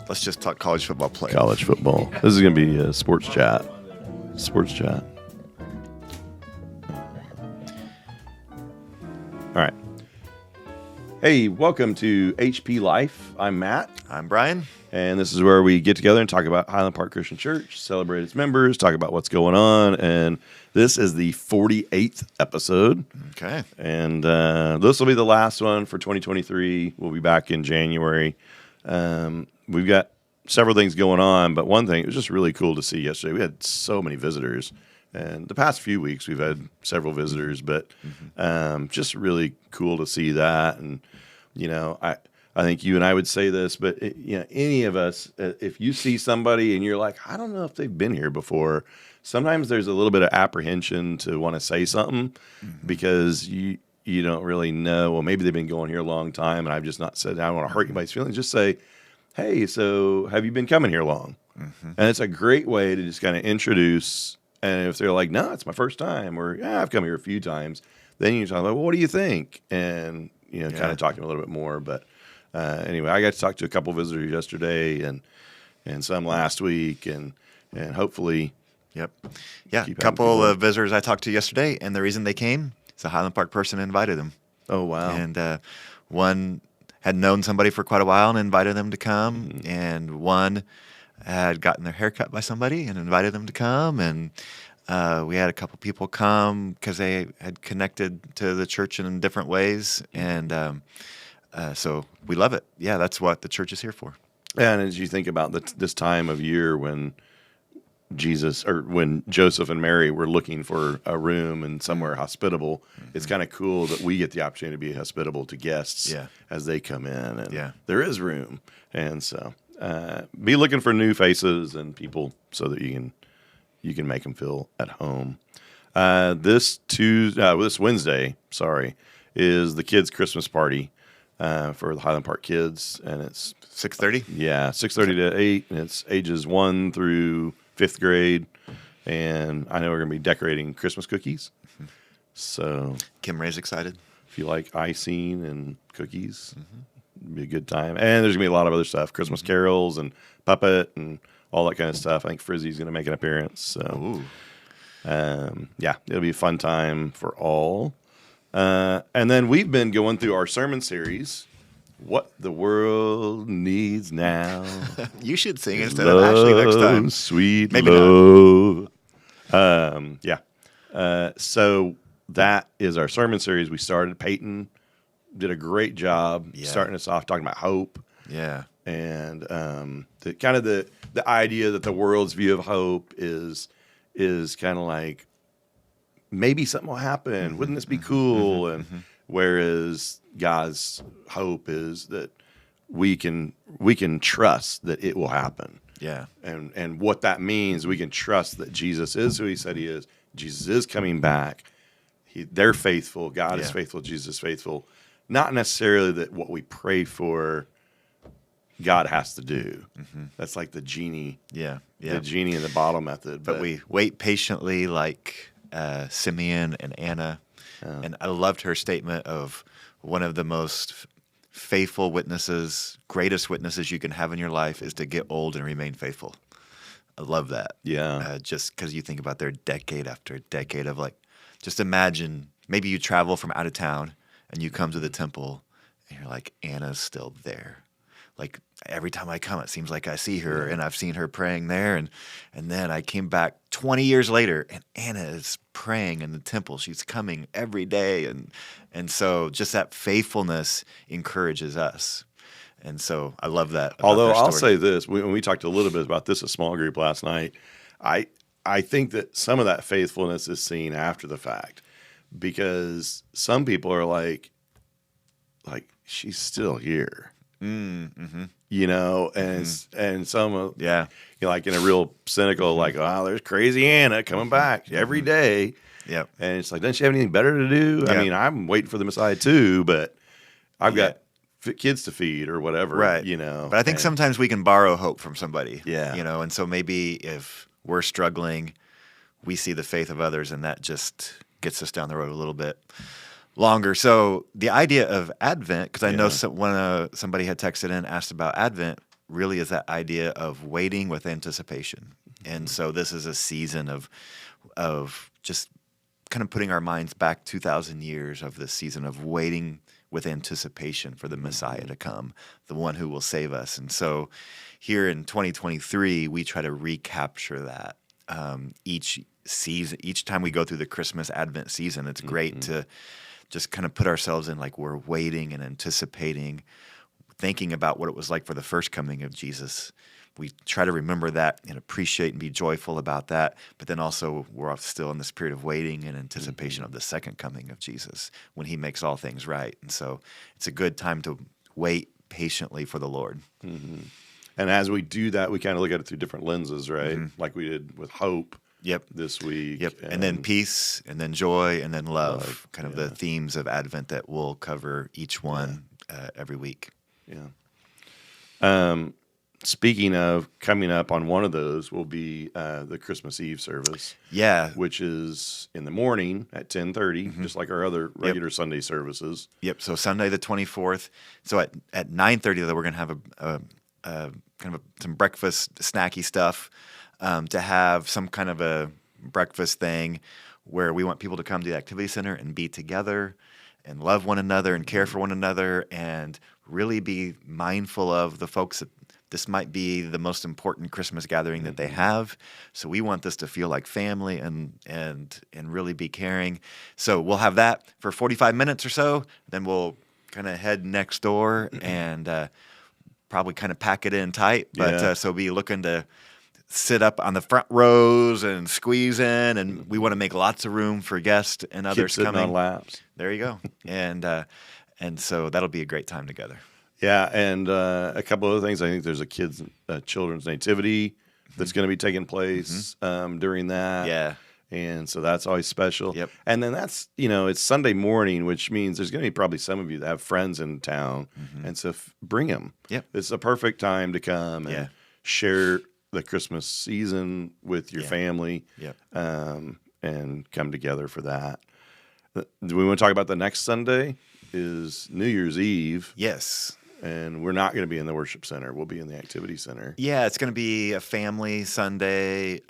Let's just talk college football play. College football. This is going to be a sports chat. Sports chat. All right. Hey, welcome to HP Life. I'm Matt. I'm Brian. And this is where we get together and talk about Highland Park Christian Church, celebrate its members, talk about what's going on. And this is the 48th episode. Okay. And this will be the last one for 2023. We'll be back in January. We've got several things going on, but one thing, it was just really cool to see yesterday. We had so many visitors. And the past few weeks, we've had several visitors, but just really cool to see that. And, you know, I think you and I would say this, but any of us, if you see somebody and you're like, I don't know if they've been here before, sometimes there's a little bit of apprehension to want to say something because you don't really know. Well, maybe they've been going here a long time, and I've just not said I don't want to hurt anybody's feelings. Just say, hey, so have you been coming here long? And it's a great way to just kind of introduce. And if they're like, no, it's my first time, or yeah, I've come here a few times, then you talk about, well, what do you think? And kind of talking a little bit more, but. Anyway, I got to talk to a couple visitors yesterday and some last week, and hopefully, a couple of visitors I talked to yesterday, and the reason they came is a Highland Park person invited them. Oh, wow. And one had known somebody for quite a while and invited them to come, and one had gotten their hair cut by somebody and invited them to come, and we had a couple people come because they had connected to the church in different ways, and so we love it. Yeah, that's what the church is here for. And as you think about this time of year when when Joseph and Mary were looking for a room and somewhere hospitable, it's kind of cool that we get the opportunity to be hospitable to guests as they come in. And there is room. And so be looking for new faces and people so that you can make them feel at home. This Wednesday, is the Kidz Christmas Party. For the Highland Park kids, and it's 6:30. Yeah, 6:30 to 8, and it's ages 1 through 5th grade. And I know we're gonna be decorating Christmas cookies. So Kim Ray's excited. If you like icing and cookies, it'll be a good time. And there's gonna be a lot of other stuff: Christmas carols and puppet and all that kind of stuff. I think Frizzy's gonna make an appearance. So, it'll be a fun time for all. And then we've been going through our sermon series, What the World Needs Now. You should sing instead of Ashley next time. Sweet Maybe love. So that is our sermon series we started. Peyton did a great job starting us off talking about hope. Yeah. And the idea that the world's view of hope is kind of like, maybe something will happen. Wouldn't this be cool? And whereas God's hope is that we can trust that it will happen. Yeah. And what that means, we can trust that Jesus is who he said he is. Jesus is coming back. They're faithful. God is faithful. Jesus is faithful. Not necessarily that what we pray for, God has to do. That's like the genie. Yeah. The genie in the bottle method. But we wait patiently like Simeon and Anna. And I loved her statement of one of the most faithful witnesses, greatest witnesses you can have in your life is to get old and remain faithful. I love that. Yeah. Just because you think about their decade after decade of just imagine maybe you travel from out of town and you come to the temple and you're like, Anna's still there. Like every time I come, it seems like I see her and I've seen her praying there. And then I came back 20 years later and Anna is praying in the temple. She's coming every day. And so just that faithfulness encourages us. And so I love that. Although I'll say this, when we talked a little bit about this, a small group last night, I think that some of that faithfulness is seen after the fact because some people are like she's still here. And some like in a real cynical there's crazy Anna coming back every day. Yep. And it's like, doesn't she have anything better to do? Yep. I mean, I'm waiting for the Messiah too, but I've got kids to feed or whatever, right? But I think sometimes we can borrow hope from somebody, yeah. And so maybe if we're struggling, we see the faith of others, and that just gets us down the road a little bit longer. So the idea of Advent, because I know somebody had texted in, asked about Advent. really is that idea of waiting with anticipation. And so this is a season of just kind of putting our minds back 2,000 years of this season of waiting with anticipation for the Messiah to come, the one who will save us. And so here in 2023, we try to recapture that. Each season, each time we go through the Christmas Advent season, it's great to just kind of put ourselves in like we're waiting and anticipating, thinking about what it was like for the first coming of Jesus. We try to remember that and appreciate and be joyful about that. But then also we're still in this period of waiting and anticipation of the second coming of Jesus when he makes all things right. And so it's a good time to wait patiently for the Lord. And as we do that, we kind of look at it through different lenses, right? Like we did with hope this week. And then peace, and then joy, and then love, kind of the themes of Advent that we'll cover each one every week. Speaking of coming up on one of those will be the Christmas Eve service. Which is in the morning at 10:30, just like our other regular Sunday services. So Sunday the 24th. So at 9:30, though, we're going to have some breakfast snacky stuff to have some kind of a breakfast thing where we want people to come to the activity center and be together and love one another and care for one another and really be mindful of the folks that this might be the most important Christmas gathering that they have. So we want this to feel like family and really be caring. So we'll have that for 45 minutes or so. Then we'll kind of head next door and probably kind of pack it in tight. But so be looking to sit up on the front rows and squeeze in. And we want to make lots of room for guests and others Kids coming. on laps. There you go. And so that'll be a great time together. Yeah, and a couple other things. I think there's a children's nativity that's going to be taking place during that. And so that's always special. And then that's, it's Sunday morning, which means there's going to be probably some of you that have friends in town. And so bring them. It's a perfect time to come and share the Christmas season with your family and come together for that. Do we want to talk about the next Sunday? Is New Year's Eve. And we're not going to be in the worship center. We'll be in the activity center. It's going to be a family Sunday.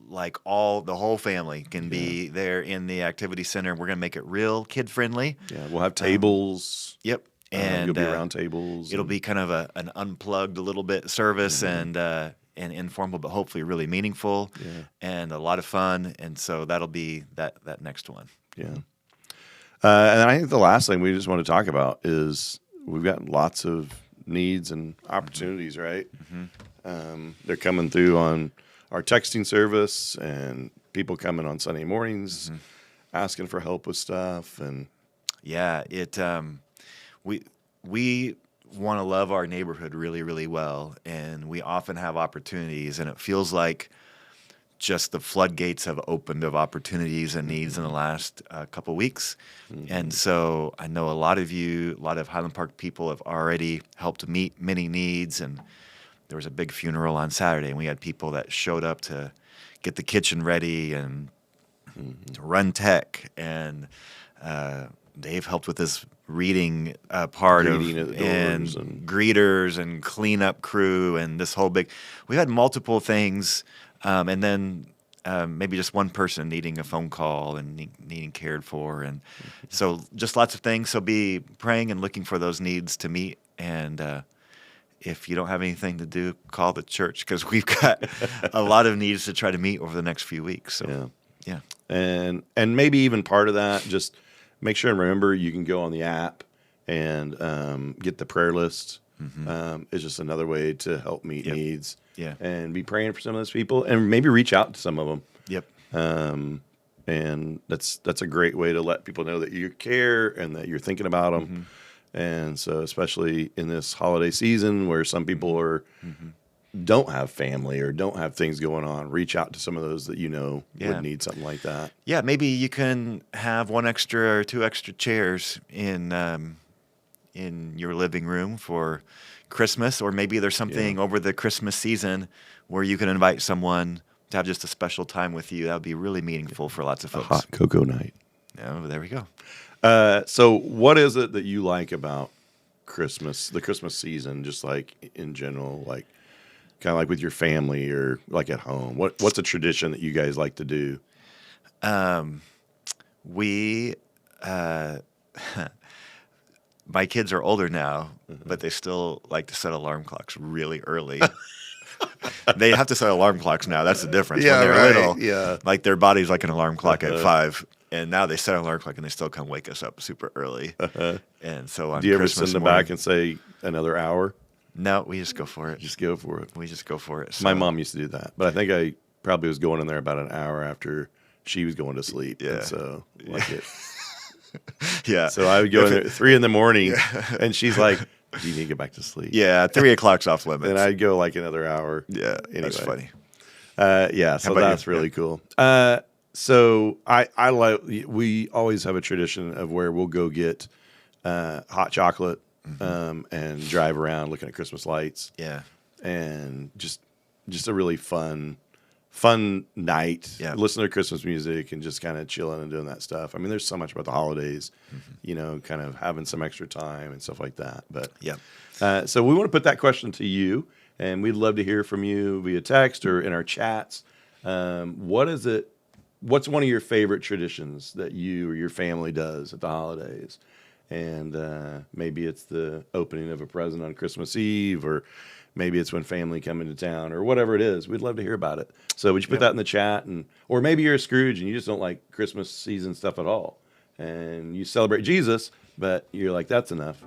Like the whole family can be there in the activity center. We're going to make it real kid friendly. We'll have tables. And you'll be around tables. It'll be kind of an unplugged a little bit service and informal, but hopefully really meaningful and a lot of fun. And so that'll be that next one. And then I think the last thing we just want to talk about is we've got lots of needs and opportunities, right? They're coming through on our texting service and people coming on Sunday mornings asking for help with stuff. And we want to love our neighborhood really, really well. And we often have opportunities, and it feels like just the floodgates have opened of opportunities and needs in the last couple weeks. And so I know a lot of Highland Park people have already helped meet many needs. And there was a big funeral on Saturday, and we had people that showed up to get the kitchen ready and to run tech. And Dave helped with this reading part Greeting at the doors and greeters and cleanup crew and this whole we had multiple things. And then maybe just one person needing a phone call and needing cared for. And so just lots of things. So be praying and looking for those needs to meet. And if you don't have anything to do, call the church because we've got a lot of needs to try to meet over the next few weeks. So, And maybe even part of that, just make sure and remember you can go on the app and get the prayer list. It's just another way to help meet needs. And be praying for some of those people and maybe reach out to some of them. And that's a great way to let people know that you care and that you're thinking about them. And so especially in this holiday season where some people don't have family or don't have things going on, reach out to some of those that would need something like that. Maybe you can have one extra or two extra chairs in your living room for Christmas, or maybe there's something over the Christmas season where you can invite someone to have just a special time with you. That would be really meaningful for lots of folks. A hot cocoa night. Oh, there we go. So what is it that you like about Christmas, the Christmas season, just like in general, like kind of like with your family or like at home? What's a tradition that you guys like to do? We, my kids are older now, but they still like to set alarm clocks really early. They have to set alarm clocks now. That's the difference. Yeah, when they're right. little, Yeah. like their body's like an alarm clock at 5, and now they set an alarm clock and they still come wake us up super early. And so on Do you ever Christmas send them morning, back and say another hour? no, we just go for it. Just go for it. We just go for it. So, My mom used to do that, but I think I probably was going in there about an hour after she was going to sleep. Yeah. And so like it. yeah. So I would go in there at 3 a.m, and she's like, "Do you need to get back to sleep?" Yeah, 3 o'clock's off limits. And I'd go like another hour. yeah, that's Anyway. funny. Yeah, so about you? that's really cool. So I like, we always have a tradition of where we'll go get hot chocolate and drive around looking at Christmas lights, Yeah. and just a really fun night. Yeah. Listen to Christmas music and just kind of chilling and doing that stuff. I mean, there's so much about the holidays, you know, kind of having some extra time and stuff like that. But Yeah. so we want to put that question to you, and we'd love to hear from you via text or in our chats. What is it? What's one of your favorite traditions that you or your family does at the holidays? And maybe it's the opening of a present on Christmas Eve, or maybe it's when family come into town, or whatever it is. We'd love to hear about it. So would you put that in the chat? Or maybe you're a Scrooge and you just don't like Christmas season stuff at all, and you celebrate Jesus, but you're like, that's enough.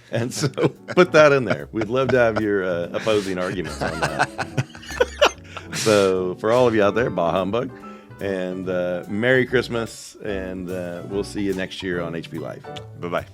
And so put that in there. We'd love to have your opposing arguments on that. So for all of you out there, bah humbug, and Merry Christmas, and we'll see you next year on HP Live. Bye-bye.